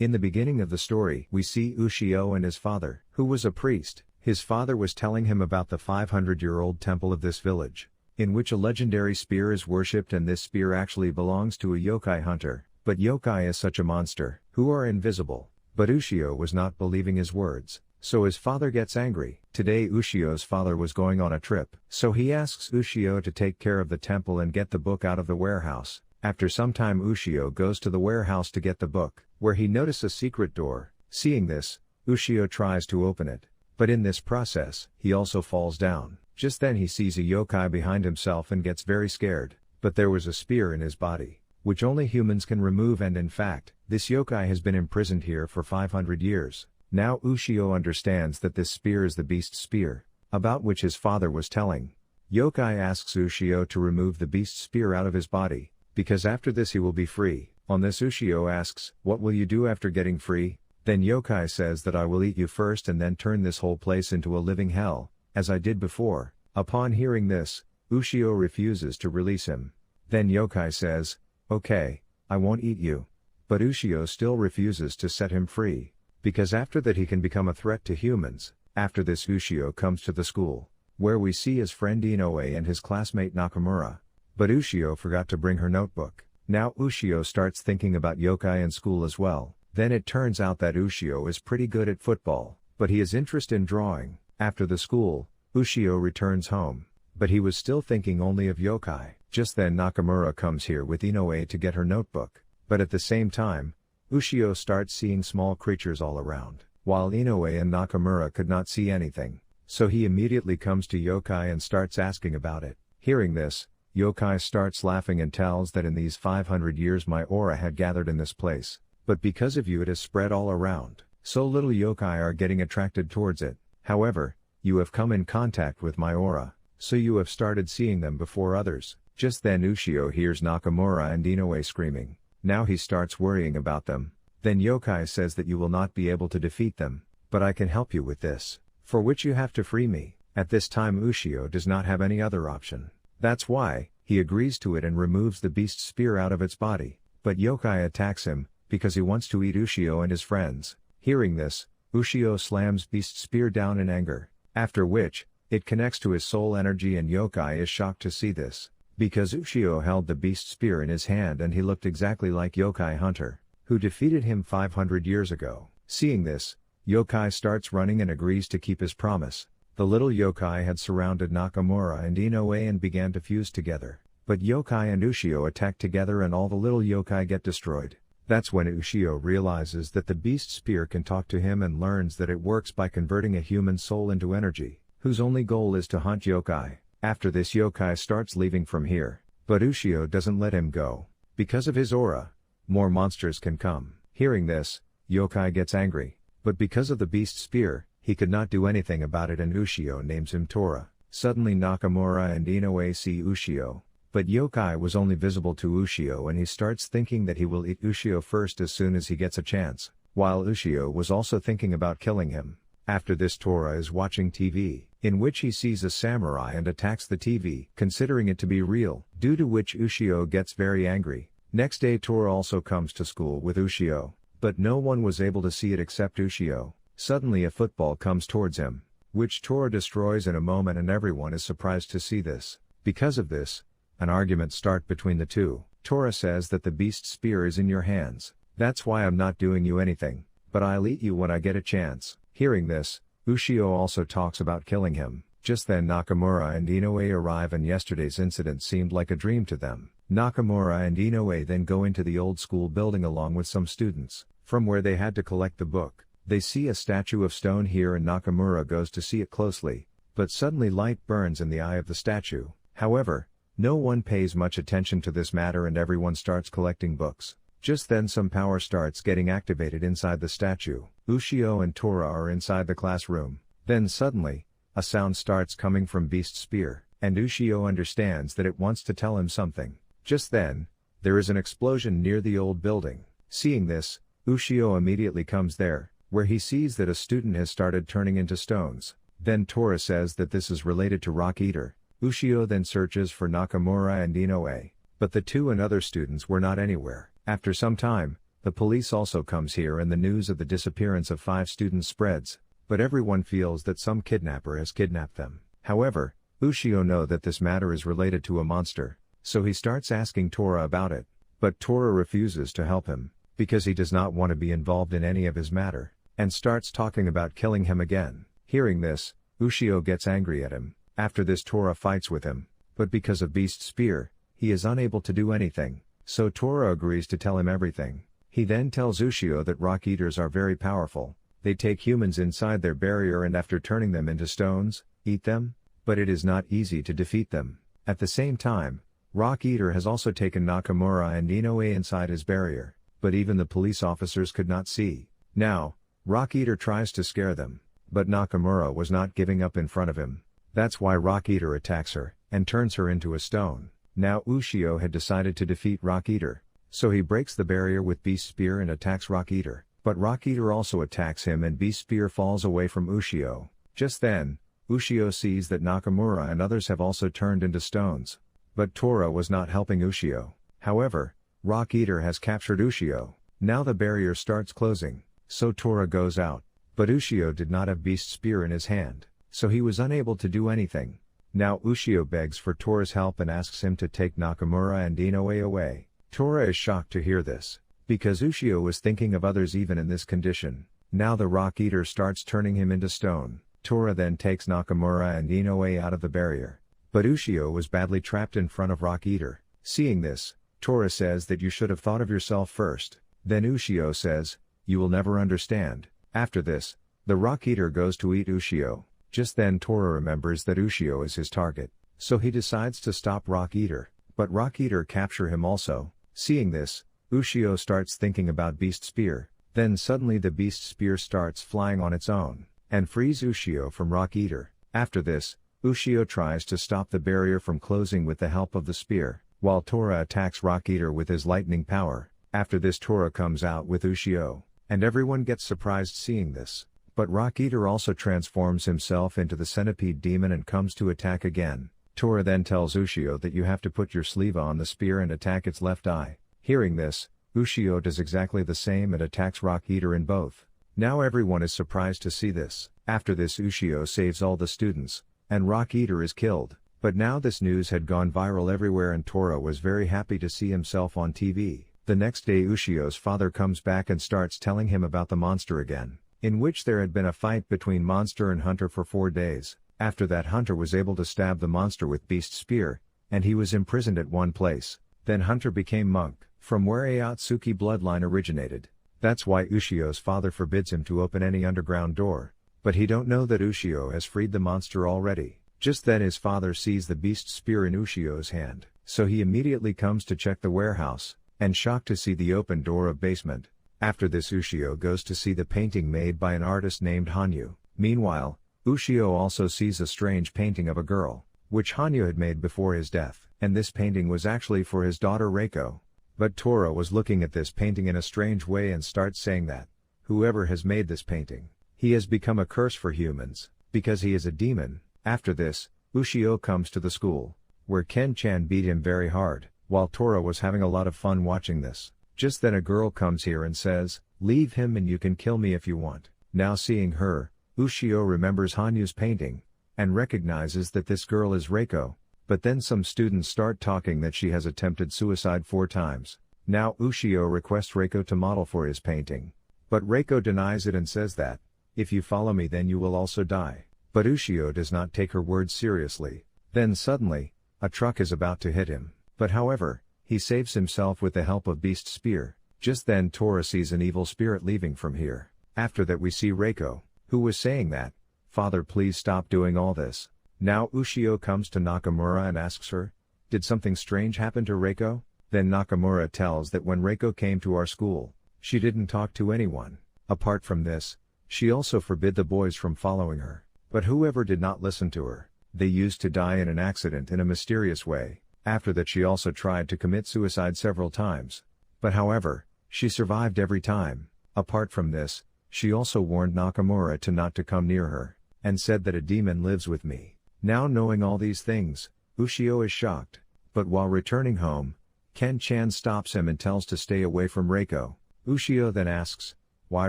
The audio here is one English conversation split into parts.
In the beginning of the story, we see Ushio and his father, who was a priest. His father was telling him about the 500-year-old temple of this village, in which a legendary spear is worshipped, and this spear actually belongs to a yokai hunter. But yokai is such a monster, who are invisible. But Ushio was not believing his words, so his father gets angry. Today Ushio's father was going on a trip, so he asks Ushio to take care of the temple and get the book out of the warehouse. After some time Ushio goes to the warehouse to get the book, where he notices a secret door. Seeing this, Ushio tries to open it, but in this process, he also falls down. Just then he sees a yokai behind himself and gets very scared, but there was a spear in his body, which only humans can remove, and in fact, this yokai has been imprisoned here for 500 years. Now Ushio understands that this spear is the beast's spear, about which his father was telling. Yokai asks Ushio to remove the beast's spear out of his body, because after this he will be free. On this Ushio asks, "What will you do after getting free?" Then yokai says that I will eat you first and then turn this whole place into a living hell, as I did before. Upon hearing this, Ushio refuses to release him. Then yokai says, "Okay, I won't eat you." But Ushio still refuses to set him free, because after that he can become a threat to humans. After this Ushio comes to the school, where we see his friend Inoue and his classmate Nakamura. But Ushio forgot to bring her notebook. Now Ushio starts thinking about yokai in school as well. Then it turns out that Ushio is pretty good at football, but he has interest in drawing. After the school, Ushio returns home, but he was still thinking only of yokai. Just then Nakamura comes here with Inoue to get her notebook, but at the same time, Ushio starts seeing small creatures all around, while Inoue and Nakamura could not see anything, so he immediately comes to yokai and starts asking about it. Hearing this, yokai starts laughing and tells that in these 500 years my aura had gathered in this place, but because of you it has spread all around, so little yokai are getting attracted towards it. However, you have come in contact with my aura, so you have started seeing them before others. Just then Ushio hears Nakamura and Inoue screaming. Now he starts worrying about them. Then yokai says that you will not be able to defeat them, but I can help you with this, for which you have to free me. At this time Ushio does not have any other option. That's why, he agrees to it and removes the beast's spear out of its body. But yokai attacks him, because he wants to eat Ushio and his friends. Hearing this, Ushio slams beast's spear down in anger, after which, it connects to his soul energy, and yokai is shocked to see this, because Ushio held the beast spear in his hand and he looked exactly like yokai hunter, who defeated him 500 years ago. Seeing this, yokai starts running and agrees to keep his promise. The little yokai had surrounded Nakamura and Inoue and began to fuse together, but yokai and Ushio attack together and all the little yokai get destroyed. That's when Ushio realizes that the beast spear can talk to him and learns that it works by converting a human soul into energy, whose only goal is to hunt yokai. After this yokai starts leaving from here, but Ushio doesn't let him go. Because of his aura, more monsters can come. Hearing this, yokai gets angry, but because of the beast spear, he could not do anything about it and Ushio names him Tora. Suddenly Nakamura and Inoue see Ushio, but yokai was only visible to Ushio and he starts thinking that he will eat Ushio first as soon as he gets a chance, while Ushio was also thinking about killing him. After this Tora is watching TV, in which he sees a samurai and attacks the TV, considering it to be real, due to which Ushio gets very angry. Next day Tora also comes to school with Ushio, but no one was able to see it except Ushio. Suddenly a football comes towards him, which Tora destroys in a moment and everyone is surprised to see this. Because of this, an argument starts between the two. Tora says that the beast spear is in your hands, that's why I'm not doing you anything, but I'll eat you when I get a chance. Hearing this, Ushio also talks about killing him. Just then Nakamura and Inoue arrive and yesterday's incident seemed like a dream to them. Nakamura and Inoue then go into the old school building along with some students, from where they had to collect the book. They see a statue of stone here and Nakamura goes to see it closely, but suddenly light burns in the eye of the statue. However, no one pays much attention to this matter and everyone starts collecting books. Just then some power starts getting activated inside the statue. Ushio and Tora are inside the classroom. Then suddenly, a sound starts coming from Beast's spear, and Ushio understands that it wants to tell him something. Just then, there is an explosion near the old building. Seeing this, Ushio immediately comes there, where he sees that a student has started turning into stones. Then Tora says that this is related to Rock Eater. Ushio then searches for Nakamura and Inoue, but the two and other students were not anywhere. After some time, The police also comes here and the news of the disappearance of 5 students spreads, but everyone feels that some kidnapper has kidnapped them. However, Ushio knows that this matter is related to a monster, so he starts asking Tora about it, but Tora refuses to help him, because he does not want to be involved in any of his matter, and starts talking about killing him again. Hearing this, Ushio gets angry at him. After this Tora fights with him, but because of Beast's spear, he is unable to do anything, so Tora agrees to tell him everything. He then tells Ushio that rock eaters are very powerful. They take humans inside their barrier and after turning them into stones, eat them, but it is not easy to defeat them. At the same time, Rock Eater has also taken Nakamura and Inoue inside his barrier, but even the police officers could not see. Now, Rock Eater tries to scare them, but Nakamura was not giving up in front of him. That's why Rock Eater attacks her, and turns her into a stone. Now Ushio had decided to defeat Rock Eater, so he breaks the barrier with Beast Spear and attacks Rock Eater, but Rock Eater also attacks him and Beast Spear falls away from Ushio. Just then, Ushio sees that Nakamura and others have also turned into stones. But Tora was not helping Ushio. However, Rock Eater has captured Ushio. Now the barrier starts closing, so Tora goes out, but Ushio did not have Beast Spear in his hand, so he was unable to do anything. Now Ushio begs for Tora's help and asks him to take Nakamura and Inoue away. Tora is shocked to hear this, because Ushio was thinking of others even in this condition. Now the Rock Eater starts turning him into stone. Tora then takes Nakamura and Inoue out of the barrier, but Ushio was badly trapped in front of Rock Eater. Seeing this, Tora says that you should have thought of yourself first. Then Ushio says, "You will never understand." After this, the Rock Eater goes to eat Ushio. Just then Tora remembers that Ushio is his target, so he decides to stop Rock Eater, but Rock Eater capture him also. Seeing this, Ushio starts thinking about Beast Spear. Then suddenly the Beast Spear starts flying on its own, and frees Ushio from Rock Eater. After this, Ushio tries to stop the barrier from closing with the help of the spear, while Tora attacks Rock Eater with his lightning power. After this Tora comes out with Ushio, and everyone gets surprised seeing this. But Rock Eater also transforms himself into the centipede demon and comes to attack again. Tora then tells Ushio that you have to put your sleeve on the spear and attack its left eye. Hearing this, Ushio does exactly the same and attacks Rock Eater in both. Now everyone is surprised to see this. After this Ushio saves all the students, and Rock Eater is killed. But now this news had gone viral everywhere and Tora was very happy to see himself on TV. The next day Ushio's father comes back and starts telling him about the monster again, in which there had been a fight between monster and hunter for 4 days. After that Hunter was able to stab the monster with Beast Spear, and he was imprisoned at one place. Then Hunter became monk, from where Ayatsuki bloodline originated. That's why Ushio's father forbids him to open any underground door. But he don't know that Ushio has freed the monster already. Just then his father sees the Beast Spear in Ushio's hand, so he immediately comes to check the warehouse, and shocked to see the open door of basement. After this Ushio goes to see the painting made by an artist named Hanyu. Meanwhile, Ushio also sees a strange painting of a girl, which Hanyu had made before his death, and this painting was actually for his daughter Reiko. But Tora was looking at this painting in a strange way and starts saying that, whoever has made this painting, he has become a curse for humans, because he is a demon. After this, Ushio comes to the school, where Ken-chan beat him very hard, while Tora was having a lot of fun watching this. Just then a girl comes here and says, "Leave him and you can kill me if you want." Now seeing her, Ushio remembers Hanyu's painting, and recognizes that this girl is Reiko, but then some students start talking that she has attempted suicide 4 times. Now Ushio requests Reiko to model for his painting, but Reiko denies it and says that, "If you follow me then you will also die." But Ushio does not take her words seriously. Then suddenly, a truck is about to hit him, but however, he saves himself with the help of Beast Spear. Just then Tora sees an evil spirit leaving from here. After that we see Reiko, who was saying that, "Father, please stop doing all this." Now Ushio comes to Nakamura and asks her, "Did something strange happen to Reiko?" Then Nakamura tells that when Reiko came to our school, she didn't talk to anyone. Apart from this, she also forbid the boys from following her. But whoever did not listen to her, they used to die in an accident in a mysterious way. After that she also tried to commit suicide several times. But however, she survived every time. Apart from this, she also warned Nakamura to not to come near her, and said that a demon lives with me. Now knowing all these things, Ushio is shocked, but while returning home, Ken-chan stops him and tells to stay away from Reiko. Ushio then asks, why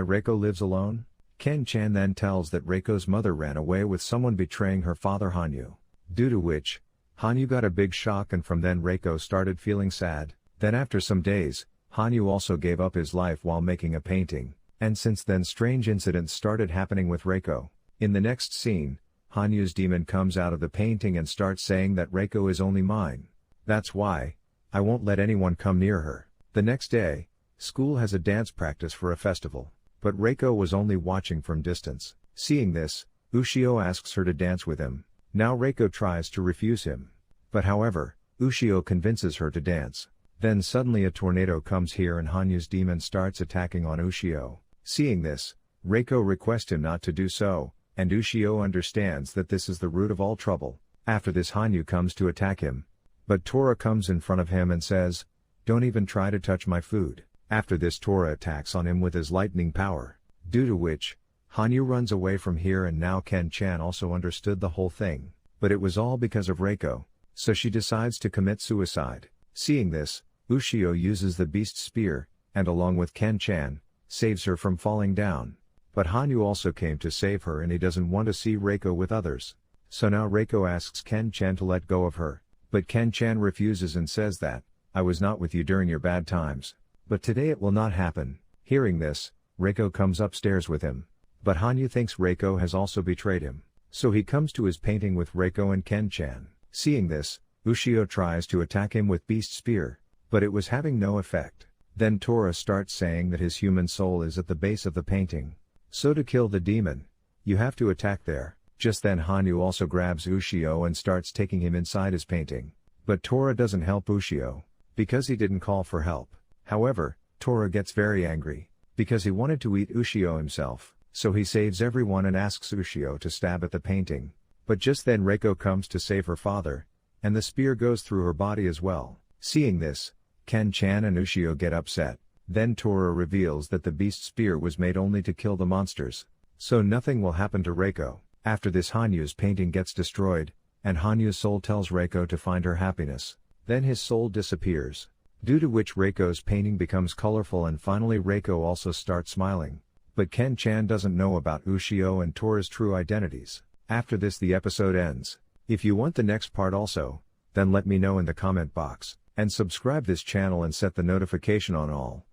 Reiko lives alone? Ken-chan then tells that Reiko's mother ran away with someone betraying her father Hanyu. Due to which, Hanyu got a big shock, and from then Reiko started feeling sad. Then after some days, Hanyu also gave up his life while making a painting, and since then strange incidents started happening with Reiko. In the next scene, Hanyu's demon comes out of the painting and starts saying that Reiko is only mine. That's why I won't let anyone come near her. The next day, school has a dance practice for a festival, but Reiko was only watching from distance. Seeing this, Ushio asks her to dance with him. Now Reiko tries to refuse him. But however, Ushio convinces her to dance. Then suddenly a tornado comes here and Hanyu's demon starts attacking on Ushio. Seeing this, Reiko requests him not to do so, and Ushio understands that this is the root of all trouble. After this, Hanyu comes to attack him. But Tora comes in front of him and says, "Don't even try to touch my food." After this, Tora attacks on him with his lightning power. Due to which, Hanyu runs away from here, and now Ken-chan also understood the whole thing. But it was all because of Reiko, so she decides to commit suicide. Seeing this, Ushio uses the beast spear, and along with Ken-chan, saves her from falling down. But Hanyu also came to save her, and he doesn't want to see Reiko with others. So now Reiko asks Ken-chan to let go of her. But Ken-chan refuses and says that, "I was not with you during your bad times. But today it will not happen." Hearing this, Reiko comes upstairs with him. But Hanyu thinks Reiko has also betrayed him. So he comes to his painting with Reiko and Ken-chan. Seeing this, Ushio tries to attack him with beast spear, but it was having no effect. Then Tora starts saying that his human soul is at the base of the painting. So to kill the demon, you have to attack there. Just then Hanyu also grabs Ushio and starts taking him inside his painting. But Tora doesn't help Ushio, because he didn't call for help. However, Tora gets very angry, because he wanted to eat Ushio himself, so he saves everyone and asks Ushio to stab at the painting. But just then Reiko comes to save her father, and the spear goes through her body as well. Seeing this, Ken-chan and Ushio get upset. Then Tora reveals that the beast spear was made only to kill the monsters, so nothing will happen to Reiko. After this, Hanyu's painting gets destroyed, and Hanyu's soul tells Reiko to find her happiness. Then his soul disappears, due to which Reiko's painting becomes colorful, and finally Reiko also starts smiling. But Ken-chan doesn't know about Ushio and Tora's true identities. After this, the episode ends. If you want the next part also, then let me know in the comment box, and subscribe this channel and set the notification on all.